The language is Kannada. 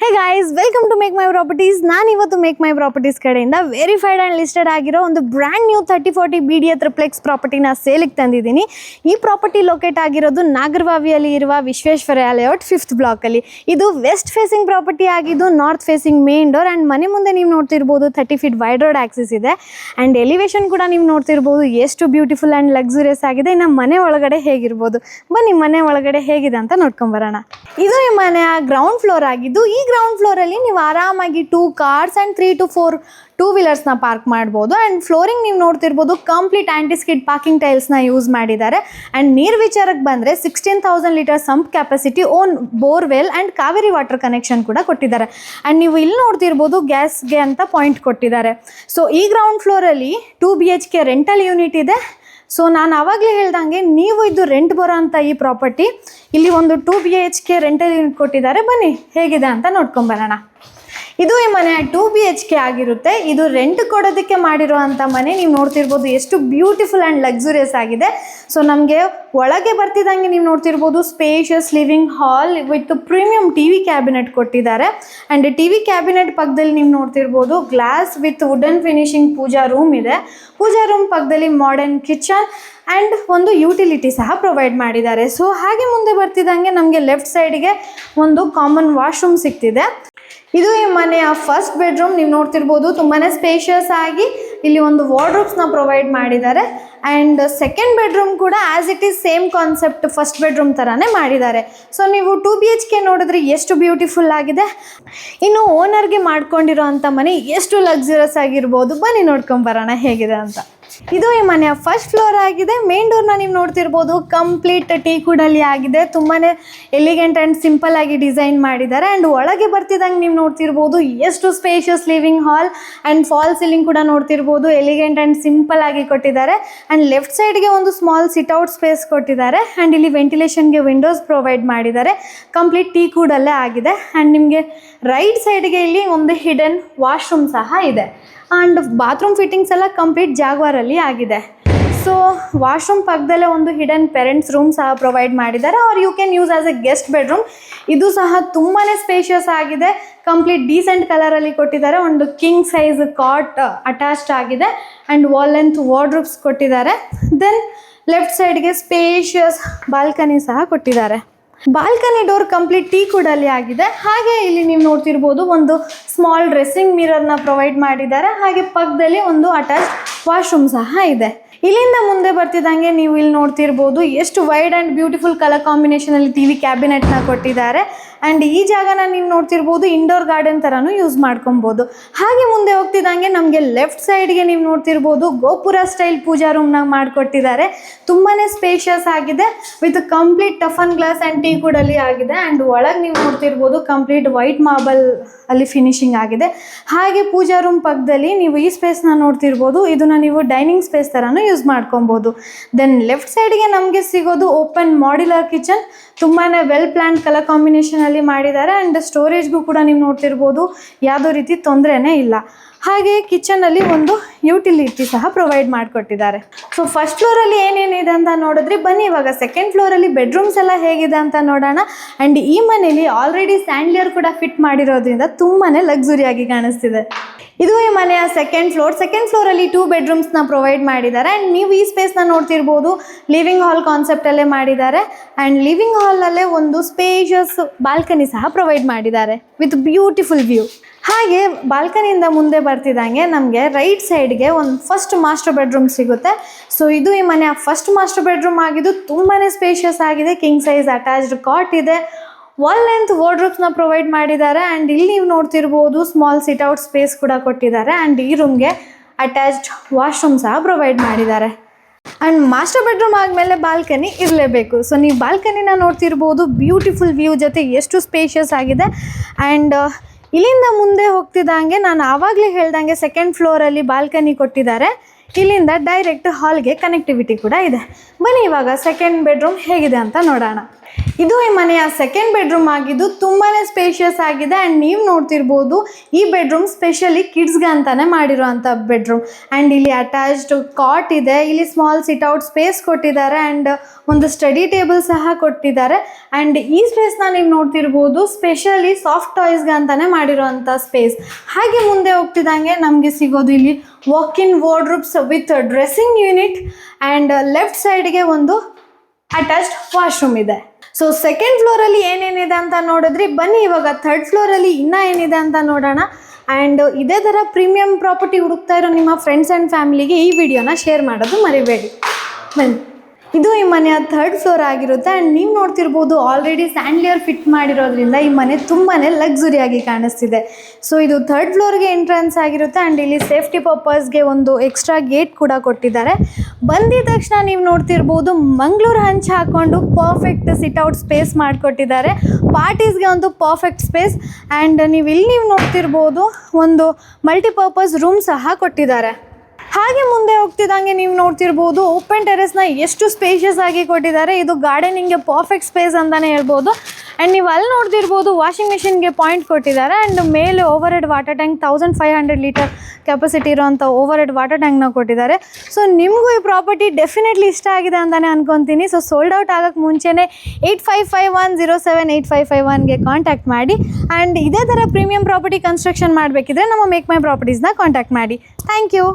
Hey guys, welcome to make my properties. ನಾನು ಇವತ್ತು ಮೇಕ್ ಮೈ ಪ್ರಾಪರ್ಟೀಸ್ ಕಡೆಯಿಂದ ವೆರಿಫೈಡ್ ಆ್ಯಂಡ್ ಲಿಸ್ಟೆಡ್ ಆಗಿರೋ ಒಂದು ಬ್ರ್ಯಾಂಡ್ ನ್ಯೂ 3040 BDA ಟ್ರಿಪ್ಲೆಕ್ಸ್ ಪ್ರಾಪರ್ಟಿನ ಸೇಲಿಗೆ ತಂದಿದ್ದೀನಿ. ಈ ಪ್ರಾಪರ್ಟಿ ಲೊಕೇಟ್ ಆಗಿರೋದು ನಾಗರಬಾವಿಯಲ್ಲಿ ಇರುವ ವಿಶ್ವೇಶ್ವರಯ್ಯ ಲೇಔಟ್ 5th ಬ್ಲಾಕಲ್ಲಿ. ಇದು ವೆಸ್ಟ್ ಫೇಸಿಂಗ್ ಪ್ರಾಪರ್ಟಿ ಆಗಿದ್ದು north facing main door and ಮನೆ ಮುಂದೆ ನೀವು ನೋಡ್ತಿರ್ಬೋದು 30 feet ವೈಡ್ ರೋಡ್ ಆಕ್ಸಿಸ್ ಇದೆ. ಆ್ಯಂಡ್ ಎಲಿವೇಶನ್ ಕೂಡ ನೀವು ನೋಡ್ತಿರ್ಬೋದು ಎಷ್ಟು ಬ್ಯೂಟಿಫುಲ್ ಆ್ಯಂಡ್ ಲಕ್ಸುರಿಯಸ್ ಆಗಿದೆ. ಇನ್ನು ಮನೆ ಒಳಗಡೆ ಹೇಗಿರ್ಬೋದು, ಬನ್ನಿ ಮನೆ ಒಳಗಡೆ ಹೇಗಿದೆ ಅಂತ ನೋಡ್ಕೊಂಬರೋಣ. ಇದು ಈ ಮನೆಯ ಗ್ರೌಂಡ್ ಫ್ಲೋರ್ ಆಗಿದ್ದು, ಈ ಗ್ರೌಂಡ್ ಫ್ಲೋರಲ್ಲಿ ನೀವು ಆರಾಮಾಗಿ 2 cars ಆ್ಯಂಡ್ 3 to 4 2-wheelersನ ಪಾರ್ಕ್ ಮಾಡ್ಬೋದು. ಆ್ಯಂಡ್ ಫ್ಲೋರಿಂಗ್ ನೀವು ನೋಡ್ತಿರ್ಬೋದು ಕಂಪ್ಲೀಟ್ ಆ್ಯಂಟಿ ಸ್ಕಿಡ್ ಪಾರ್ಕಿಂಗ್ ಟೈಲ್ಸ್ನ ಯೂಸ್ ಮಾಡಿದ್ದಾರೆ. ಆ್ಯಂಡ್ ನೀರು ವಿಚಾರಕ್ಕೆ ಬಂದರೆ 16,000 litre sump capacity, own borewell and Kaveri water connection ಕೂಡ ಕೊಟ್ಟಿದ್ದಾರೆ. ಆ್ಯಂಡ್ ನೀವು ಇಲ್ಲಿ ನೋಡ್ತಿರ್ಬೋದು ಗ್ಯಾಸ್ಗೆ ಅಂತ ಪಾಯಿಂಟ್ ಕೊಟ್ಟಿದ್ದಾರೆ. ಸೊ ಈ ಗ್ರೌಂಡ್ ಫ್ಲೋರಲ್ಲಿ 2 BHK ರೆಂಟಲ್ ಯೂನಿಟ್ ಇದೆ. ಸೊ ನಾನು ಆವಾಗಲೇ ಹೇಳ್ದಂಗೆ ನೀವು ಇದು ರೆಂಟ್ ಬರೋ ಅಂಥ ಈ ಪ್ರಾಪರ್ಟಿ ಇಲ್ಲಿ ಒಂದು 2 BHK ರೆಂಟಲ್ ಯೂನಿಟ್ ಕೊಟ್ಟಿದ್ದಾರೆ. ಬನ್ನಿ ಹೇಗಿದೆ ಅಂತ ನೋಡ್ಕೊಂಬರೋಣ. ಇದು ಈ ಮನೆ 2 BHK ಆಗಿರುತ್ತೆ. ಇದು ರೆಂಟ್ ಕೊಡೋದಕ್ಕೆ ಮಾಡಿರುವಂಥ ಮನೆ. ನೀವು ನೋಡ್ತಿರ್ಬೋದು ಎಷ್ಟು ಬ್ಯೂಟಿಫುಲ್ ಆ್ಯಂಡ್ ಲಕ್ಸುರಿಯಸ್ ಆಗಿದೆ. ಸೊ ನಮಗೆ ಒಳಗೆ ಬರ್ತಿದ್ದಂಗೆ ನೀವು ನೋಡ್ತಿರ್ಬೋದು spacious living hall with premium TV cabinet ಕೊಟ್ಟಿದ್ದಾರೆ. ಆ್ಯಂಡ್ TV ಕ್ಯಾಬಿನೆಟ್ ಪಕ್ಕದಲ್ಲಿ ನೀವು ನೋಡ್ತಿರ್ಬೋದು glass with wooden finishing puja room ಇದೆ. ಪೂಜಾ ರೂಮ್ ಪಕ್ಕದಲ್ಲಿ ಮಾಡರ್ನ್ ಕಿಚನ್ ಆ್ಯಂಡ್ ಒಂದು ಯುಟಿಲಿಟಿ ಸಹ ಪ್ರೊವೈಡ್ ಮಾಡಿದ್ದಾರೆ. ಸೊ ಹಾಗೆ ಮುಂದೆ ಬರ್ತಿದ್ದಂಗೆ ನಮಗೆ ಲೆಫ್ಟ್ ಸೈಡ್ಗೆ ಒಂದು ಕಾಮನ್ ವಾಶ್ರೂಮ್ ಸಿಗ್ತಿದೆ. ಇದು ಈ ಮನೆಯ ಫಸ್ಟ್ ಬೆಡ್ರೂಮ್. ನೀವು ನೋಡ್ತಿರ್ಬೋದು ತುಂಬಾ ಸ್ಪೇಷಿಯಸ್ ಆಗಿ ಇಲ್ಲಿ ಒಂದು ವಾರ್ಡ್ರೋಬ್ಸ್ನ ಪ್ರೊವೈಡ್ ಮಾಡಿದ್ದಾರೆ. ಆ್ಯಂಡ್ ಸೆಕೆಂಡ್ ಬೆಡ್ರೂಮ್ ಕೂಡ as it is same concept first bedroom ಥರನೇ ಮಾಡಿದ್ದಾರೆ. ಸೊ ನೀವು 2 BHK ನೋಡಿದ್ರೆ ಎಷ್ಟು ಬ್ಯೂಟಿಫುಲ್ ಆಗಿದೆ. ಇನ್ನು ಓನರ್ಗೆ ಮಾಡ್ಕೊಂಡಿರೋ ಅಂಥ ಮನೆ ಎಷ್ಟು ಲಕ್ಸುರಿಯಸ್ ಆಗಿರ್ಬೋದು. ಬನ್ನಿ ನೋಡ್ಕೊಂಬರೋಣ ಹೇಗಿದೆ ಅಂತ. ಇದು ಈ ಮನೆಯ ಫಸ್ಟ್ ಫ್ಲೋರ್ ಆಗಿದೆ. ಮೇನ್ ಡೋರ್ನ ನೀವು ನೋಡ್ತಿರ್ಬೋದು ಕಂಪ್ಲೀಟ್ ಟೀಕುಡಲ್ಲಿ ಆಗಿದೆ. ತುಂಬಾ ಎಲಿಗೆಂಟ್ ಆ್ಯಂಡ್ ಸಿಂಪಲ್ ಆಗಿ ಡಿಸೈನ್ ಮಾಡಿದ್ದಾರೆ. ಆ್ಯಂಡ್ ಒಳಗೆ ಬರ್ತಿದ್ದಂಗೆ ನೀವು ನೋಡ್ತಿರ್ಬೋದು ಎಷ್ಟು spacious living hall and fall ceiling ಕೂಡ ನೋಡ್ತಿರ್ಬೋದು ಎಲಿಗೆಂಟ್ ಆ್ಯಂಡ್ ಸಿಂಪಲ್ ಆಗಿ ಕೊಟ್ಟಿದ್ದಾರೆ. ಆ್ಯಂಡ್ ಲೆಫ್ಟ್ ಸೈಡ್ಗೆ ಒಂದು ಸ್ಮಾಲ್ ಸಿಟ್ಔಟ್ ಸ್ಪೇಸ್ ಕೊಟ್ಟಿದ್ದಾರೆ. ಆ್ಯಂಡ್ ಇಲ್ಲಿ ವೆಂಟಿಲೇಷನ್ಗೆ ವಿಂಡೋಸ್ ಪ್ರೊವೈಡ್ ಮಾಡಿದ್ದಾರೆ. ಕಂಪ್ಲೀಟ್ ಟೀಕುಡಲ್ಲೇ ಆಗಿದೆ. ಆ್ಯಂಡ್ ನಿಮಗೆ ರೈಟ್ ಸೈಡ್ಗೆ ಇಲ್ಲಿ ಒಂದು ಹಿಡನ್ ವಾಶ್ರೂಮ್ ಸಹ ಇದೆ. ಆ್ಯಂಡ್ ಬಾತ್ರೂಮ್ ಫಿಟ್ಟಿಂಗ್ಸ್ ಎಲ್ಲ ಕಂಪ್ಲೀಟ್ ಜಾಗ್ವಾರಲ್ಲಿ ಆಗಿದೆ. ಸೊ ವಾಶ್ರೂಮ್ ಪಕ್ಕದಲ್ಲೇ ಒಂದು ಹಿಡನ್ ಪೇರೆಂಟ್ಸ್ ರೂಮ್ ಸಹ ಪ್ರೊವೈಡ್ ಮಾಡಿದ್ದಾರೆ. Or you can use as a guest bedroom. ಇದು ಸಹ ತುಂಬಾ ಸ್ಪೇಷಿಯಸ್ ಆಗಿದೆ. ಕಂಪ್ಲೀಟ್ ಡೀಸೆಂಟ್ ಕಲರಲ್ಲಿ ಕೊಟ್ಟಿದ್ದಾರೆ. ಒಂದು ಕಿಂಗ್ ಸೈಜ್ ಕಾಟ್ ಅಟ್ಯಾಚ್ಡ್ ಆಗಿದೆ. ಆ್ಯಂಡ್ ವಾಲ್ ಲೆಂತ್ ವಾರ್ಡ್ರೋಬ್ಸ್ ಕೊಟ್ಟಿದ್ದಾರೆ. ದೆನ್ ಲೆಫ್ಟ್ ಸೈಡ್ಗೆ ಸ್ಪೇಷಿಯಸ್ ಬಾಲ್ಕನಿ ಸಹ ಕೊಟ್ಟಿದ್ದಾರೆ. ಬಾಲ್ಕನಿ ಡೋರ್ ಕಂಪ್ಲೀಟ್ ಟೀಕುಡಲ್ಲಿ ಆಗಿದೆ. ಹಾಗೆ ಇಲ್ಲಿ ನೀವು ನೋಡ್ತಿರ್ಬೋದು ಒಂದು ಸ್ಮಾಲ್ ಡ್ರೆಸ್ಸಿಂಗ್ ಮಿರರ್ನ ಪ್ರೊವೈಡ್ ಮಾಡಿದ್ದಾರೆ. ಹಾಗೆ ಪಕ್ಕದಲ್ಲಿ ಒಂದು ಅಟ್ಯಾಚ್ ವಾಶ್ರೂಮ್ ಸಹ ಇದೆ. ಇಲ್ಲಿಂದ ಮುಂದೆ ಬರ್ತಿದ್ದಂಗೆ ನೀವು ಇಲ್ಲಿ ನೋಡ್ತಿರ್ಬೋದು ಎಷ್ಟು ವೈಡ್ ಆ್ಯಂಡ್ ಬ್ಯೂಟಿಫುಲ್ ಕಲರ್ ಕಾಂಬಿನೇಷನಲ್ಲಿ TV ಕ್ಯಾಬಿನೆಟ್ನ ಕೊಟ್ಟಿದ್ದಾರೆ. ಆ್ಯಂಡ್ ಈ ಜಾಗನ ನೀವು ನೋಡ್ತಿರ್ಬೋದು ಇಂಡೋರ್ ಗಾರ್ಡನ್ ಥರನೂ ಯೂಸ್ ಮಾಡ್ಕೊಬೋದು. ಹಾಗೆ ಮುಂದೆ ಹೋಗ್ತಿದ್ದಂಗೆ ನಮಗೆ ಲೆಫ್ಟ್ ಸೈಡ್ಗೆ ನೀವು ನೋಡ್ತಿರ್ಬೋದು ಗೋಪುರ ಸ್ಟೈಲ್ ಪೂಜಾ ರೂಮ್ನಾಗ ಮಾಡಿಕೊಟ್ಟಿದ್ದಾರೆ. ತುಂಬಾ ಸ್ಪೇಷಿಯಸ್ ಆಗಿದೆ with complete toughen glass and ಟೀಕುಡಲ್ಲಿ ಆಗಿದೆ. ಆ್ಯಂಡ್ ಒಳಗೆ ನೀವು ನೋಡ್ತಿರ್ಬೋದು ಕಂಪ್ಲೀಟ್ ವೈಟ್ ಮಾರ್ಬಲ್ ಅಲ್ಲಿ ಫಿನಿಶಿಂಗ್ ಆಗಿದೆ. ಹಾಗೆ ಪೂಜಾ ರೂಮ್ ಪಕ್ಕದಲ್ಲಿ ನೀವು ಈ ಸ್ಪೇಸ್ನ ನೋಡ್ತಿರ್ಬೋದು. ಇದನ್ನು ನೀವು ಡೈನಿಂಗ್ ಸ್ಪೇಸ್ ಥರನೂ ಯೂಸ್ ಮಾಡ್ಕೊಬೋದು. ದೆನ್ ಲೆಫ್ಟ್ ಸೈಡ್ಗೆ ನಮಗೆ ಸಿಗೋದು ಓಪನ್ ಮಾಡ್ಯುಲರ್ ಕಿಚನ್. ತುಂಬಾ ವೆಲ್ ಪ್ಲ್ಯಾನ್ ಕಲರ್ ಕಾಂಬಿನೇಷನಲ್ಲಿ ಮಾಡಿದ್ದಾರೆ. ಆ್ಯಂಡ್ ಸ್ಟೋರೇಜ್ಗೂ ಕೂಡ ನೀವು ನೋಡ್ತಿರ್ಬೋದು ಯಾವುದೋ ರೀತಿ ತೊಂದರೆನೇ ಇಲ್ಲ. ಹಾಗೆ ಕಿಚನಲ್ಲಿ ಒಂದು ಯುಟಿಲಿಟಿ ಸಹ ಪ್ರೊವೈಡ್ ಮಾಡಿಕೊಟ್ಟಿದ್ದಾರೆ. ಸೊ ಫಸ್ಟ್ ಫ್ಲೋರಲ್ಲಿ ಏನೇನಿದೆ ಅಂತ ನೋಡಿದ್ರಿ. ಬನ್ನಿ ಇವಾಗ ಸೆಕೆಂಡ್ ಫ್ಲೋರಲ್ಲಿ ಬೆಡ್ರೂಮ್ಸ್ ಎಲ್ಲ ಹೇಗಿದೆ ಅಂತ ನೋಡೋಣ. ಆ್ಯಂಡ್ ಈ ಮನೇಲಿ ಆಲ್ರೆಡಿ ಸ್ಯಾಂಡ್ಲಿಯರ್ ಕೂಡ ಫಿಟ್ ಮಾಡಿರೋದ್ರಿಂದ ತುಂಬಾ ಲಕ್ಸುರಿಯಾಗಿ ಕಾಣಿಸ್ತಿದೆ. ಇದು ಈ ಮನೆಯ ಸೆಕೆಂಡ್ ಫ್ಲೋರಲ್ಲಿ 2 ಬೆಡ್ರೂಮ್ಸ್ನ ಪ್ರೊವೈಡ್ ಮಾಡಿದ್ದಾರೆ. ಆ್ಯಂಡ್ ನೀವು ಈ ಸ್ಪೇಸ್ನ ನೋಡ್ತಿರ್ಬೋದು ಲಿವಿಂಗ್ ಹಾಲ್ ಕಾನ್ಸೆಪ್ಟಲ್ಲೇ ಮಾಡಿದ್ದಾರೆ. ಆ್ಯಂಡ್ ಲಿವಿಂಗ್ ಹಾಲಲ್ಲೇ ಒಂದು ಸ್ಪೇಷಿಯಸ್ ಬಾಲ್ಕನಿ ಸಹ ಪ್ರೊವೈಡ್ ಮಾಡಿದ್ದಾರೆ ವಿತ್ ಬ್ಯೂಟಿಫುಲ್ ವ್ಯೂ. ಹಾಗೆ ಬಾಲ್ಕನಿಯಿಂದ ಮುಂದೆ ಬರ್ತಿದ್ದಂಗೆ ನಮಗೆ ರೈಟ್ ಸೈಡ್ಗೆ ಒಂದು ಫಸ್ಟ್ ಮಾಸ್ಟರ್ ಬೆಡ್ರೂಮ್ ಸಿಗುತ್ತೆ. ಸೊ ಇದು ಈ ಮನೆಯ ಫಸ್ಟ್ ಮಾಸ್ಟರ್ ಬೆಡ್ರೂಮ್ ಆಗಿದ್ದು ತುಂಬಾ ಸ್ಪೇಷಿಯಸ್ ಆಗಿದೆ. ಕಿಂಗ್ ಸೈಜ್ ಅಟ್ಯಾಚ್ಡ್ ಕಾಟ್ ಇದೆ. ವಾಲ್ ಲೆಂತ್ ವಾರ್ಡ್ರೋಬ್ಸ್ನ ಪ್ರೊವೈಡ್ ಮಾಡಿದ್ದಾರೆ. ಆ್ಯಂಡ್ ಇಲ್ಲಿ ನೀವು ನೋಡ್ತಿರ್ಬೋದು ಸ್ಮಾಲ್ ಸಿಟ್ಔಟ್ ಸ್ಪೇಸ್ ಕೂಡ ಕೊಟ್ಟಿದ್ದಾರೆ. ಆ್ಯಂಡ್ ಈ ರೂಮ್ಗೆ ಅಟ್ಯಾಚ್ಡ್ ವಾಶ್ರೂಮ್ ಸಹ ಪ್ರೊವೈಡ್ ಮಾಡಿದ್ದಾರೆ. ಆ್ಯಂಡ್ ಮಾಸ್ಟರ್ ಬೆಡ್ರೂಮ್ ಆದಮೇಲೆ ಬಾಲ್ಕನಿ ಇರಲೇಬೇಕು. ಸೊ ನೀವು ಬಾಲ್ಕನಿನ ನೋಡ್ತಿರ್ಬೋದು ಬ್ಯೂಟಿಫುಲ್ ವ್ಯೂ ಜೊತೆ ಎಷ್ಟು ಸ್ಪೇಷಿಯಸ್ ಆಗಿದೆ. ಆ್ಯಂಡ್ ಇಲ್ಲಿಂದ ಮುಂದೆ ಹೋಗ್ತಿದ್ದಂಗೆ ನಾನು ಆವಾಗಲೇ ಹೇಳ್ದಂಗೆ ಸೆಕೆಂಡ್ ಫ್ಲೋರಲ್ಲಿ ಬಾಲ್ಕನಿ ಕೊಟ್ಟಿದ್ದಾರೆ. ಇಲ್ಲಿಂದ ಡೈರೆಕ್ಟ್ ಹಾಲ್ಗೆ ಕನೆಕ್ಟಿವಿಟಿ ಕೂಡ ಇದೆ. ಬನ್ನಿ ಇವಾಗ ಸೆಕೆಂಡ್ ಬೆಡ್ರೂಮ್ ಹೇಗಿದೆ ಅಂತ ನೋಡೋಣ. ಇದು ಈ ಮನೆಯ ಸೆಕೆಂಡ್ ಬೆಡ್ರೂಮ್ ಆಗಿದ್ದು ತುಂಬಾ ಸ್ಪೇಷಿಯಸ್ ಆಗಿದೆ. ಆ್ಯಂಡ್ ನೀವು ನೋಡ್ತಿರ್ಬೋದು ಈ ಬೆಡ್ರೂಮ್ ಸ್ಪೆಷಲಿ ಕಿಡ್ಸ್ಗೆ ಅಂತಾನೆ ಮಾಡಿರೋವಂಥ ಬೆಡ್ರೂಮ್. ಆ್ಯಂಡ್ ಇಲ್ಲಿ ಅಟ್ಯಾಚ್ಡ್ ಕಾಟ್ ಇದೆ, ಇಲ್ಲಿ ಸ್ಮಾಲ್ ಸಿಟ್ಔಟ್ ಸ್ಪೇಸ್ ಕೊಟ್ಟಿದ್ದಾರೆ ಆ್ಯಂಡ್ ಒಂದು ಸ್ಟಡಿ ಟೇಬಲ್ ಸಹ ಕೊಟ್ಟಿದ್ದಾರೆ. ಆ್ಯಂಡ್ ಈ ಸ್ಪೇಸ್ನ ನೀವು ನೋಡ್ತಿರ್ಬೋದು ಸ್ಪೆಷಲಿ ಸಾಫ್ಟ್ ಟಾಯ್ಸ್ಗೆ ಅಂತಾನೆ ಮಾಡಿರೋವಂಥ ಸ್ಪೇಸ್. ಹಾಗೆ ಮುಂದೆ ಹೋಗ್ತಿದ್ದಂಗೆ ನಮಗೆ ಸಿಗೋದು ಇಲ್ಲಿ walk in wardrobes with dressing unit and left ಸೈಡ್ಗೆ ಒಂದು ಅಟ್ಯಾಚ್ಡ್ ವಾಶ್ರೂಮ್ ಇದೆ. ಸೊ ಸೆಕೆಂಡ್ ಫ್ಲೋರಲ್ಲಿ ಏನೇನಿದೆ ಅಂತ ನೋಡಿದ್ರಿ. ಬನ್ನಿ ಇವಾಗ ಥರ್ಡ್ ಫ್ಲೋರಲ್ಲಿ ಇನ್ನೂ ಏನಿದೆ ಅಂತ ನೋಡೋಣ. ಆ್ಯಂಡ್ ಇದೇ ಥರ ಪ್ರೀಮಿಯಂ ಪ್ರಾಪರ್ಟಿ ಹುಡುಕ್ತಾ ಇರೋ ನಿಮ್ಮ ಫ್ರೆಂಡ್ಸ್ ಆ್ಯಂಡ್ ಫ್ಯಾಮಿಲಿಗೆ ಈ ವಿಡಿಯೋನ ಶೇರ್ ಮಾಡೋದು ಮರಿಬೇಡಿ. ಬನ್ನಿ, ಇದು ಈ ಮನೆಯ ಥರ್ಡ್ ಫ್ಲೋರ್ ಆಗಿರುತ್ತೆ. ಆ್ಯಂಡ್ ನೀವು ನೋಡ್ತಿರ್ಬೋದು ಆಲ್ರೆಡಿ ಸ್ಯಾಂಡ್ಲಿಯರ್ ಫಿಟ್ ಮಾಡಿರೋದ್ರಿಂದ ಈ ಮನೆ ತುಂಬಾ ಲಕ್ಸುರಿಯಾಗಿ ಕಾಣಿಸ್ತಿದೆ. ಸೊ ಇದು ಥರ್ಡ್ ಫ್ಲೋರ್ಗೆ ಎಂಟ್ರೆನ್ಸ್ ಆಗಿರುತ್ತೆ. ಆ್ಯಂಡ್ ಇಲ್ಲಿ ಸೇಫ್ಟಿ ಪರ್ಪಸ್ಗೆ ಒಂದು ಎಕ್ಸ್ಟ್ರಾ ಗೇಟ್ ಕೂಡ ಕೊಟ್ಟಿದ್ದಾರೆ. ಬಂದಿದ ತಕ್ಷಣ ನೀವು ನೋಡ್ತಿರ್ಬೋದು ಮಂಗಳೂರು ಹಂಚು ಹಾಕ್ಕೊಂಡು ಪರ್ಫೆಕ್ಟ್ ಸಿಟ್ಔಟ್ ಸ್ಪೇಸ್ ಮಾಡಿಕೊಟ್ಟಿದ್ದಾರೆ. ಪಾರ್ಟೀಸ್ಗೆ ಒಂದು ಪರ್ಫೆಕ್ಟ್ ಸ್ಪೇಸ್. ಆ್ಯಂಡ್ ನೀವು ನೋಡ್ತಿರ್ಬೋದು ಒಂದು ಮಲ್ಟಿಪರ್ಪಸ್ ರೂಮ್ ಸಹ ಕೊಟ್ಟಿದ್ದಾರೆ. ಹಾಗೆ ಮುಂದೆ ಹೋಗ್ತಿದ್ದಂಗೆ ನೀವು ನೋಡ್ತಿರ್ಬೋದು ಓಪನ್ ಟೆರೆಸ್ನ ಎಷ್ಟು ಸ್ಪೇಷಿಯಸ್ ಆಗಿ ಕೊಟ್ಟಿದ್ದಾರೆ. ಇದು ಗಾರ್ಡನಿಂಗ್ಗೆ ಪರ್ಫೆಕ್ಟ್ ಸ್ಪೇಸ್ ಅಂತಲೇ ಹೇಳ್ಬೋದು. ಆ್ಯಂಡ್ ನೀವು ಅಲ್ಲಿ ನೋಡ್ತಿರ್ಬೋದು ವಾಷಿಂಗ್ ಮಿಷಿನ್ಗೆ ಪಾಯಿಂಟ್ ಕೊಟ್ಟಿದ್ದಾರೆ. ಆ್ಯಂಡ್ ಮೇಲೆ over head water tank 1500 litre capacity ಇರೋವಂಥ ಓವರ್ ಹೆಡ್ ವಾಟರ್ ಟ್ಯಾಂಕ್ನ ಕೊಟ್ಟಿದ್ದಾರೆ. ಸೊ ನಿಮಗೂ ಈ ಪ್ರಾಪರ್ಟಿ ಡೆಫಿನೆಟ್ಲಿ ಇಷ್ಟ ಆಗಿದೆ ಅಂತಲೇ ಅನ್ಕೊತೀನಿ. ಸೊ ಸೋಲ್ಡ್ ಔಟ್ ಆಗೋಕ್ಕೆ ಮುಂಚೆನೇ 8551078551ಗೆ ಕಾಂಟ್ಯಾಕ್ಟ್ ಮಾಡಿ. ಆ್ಯಂಡ್ ಇದೇ ಥರ ಪ್ರೀಮಿಯಂ ಪ್ರಾಪರ್ಟಿ ಕನ್ಸ್ಟ್ರಕ್ಷನ್ ಮಾಡಬೇಕಿದ್ರೆ ನಮ್ಮ ಮೇಕ್ ಮೈ ಪ್ರಾಪರ್ಟೀಸ್ನ ಕಾಂಟ್ಯಾಕ್ಟ್ ಮಾಡಿ. Thank you.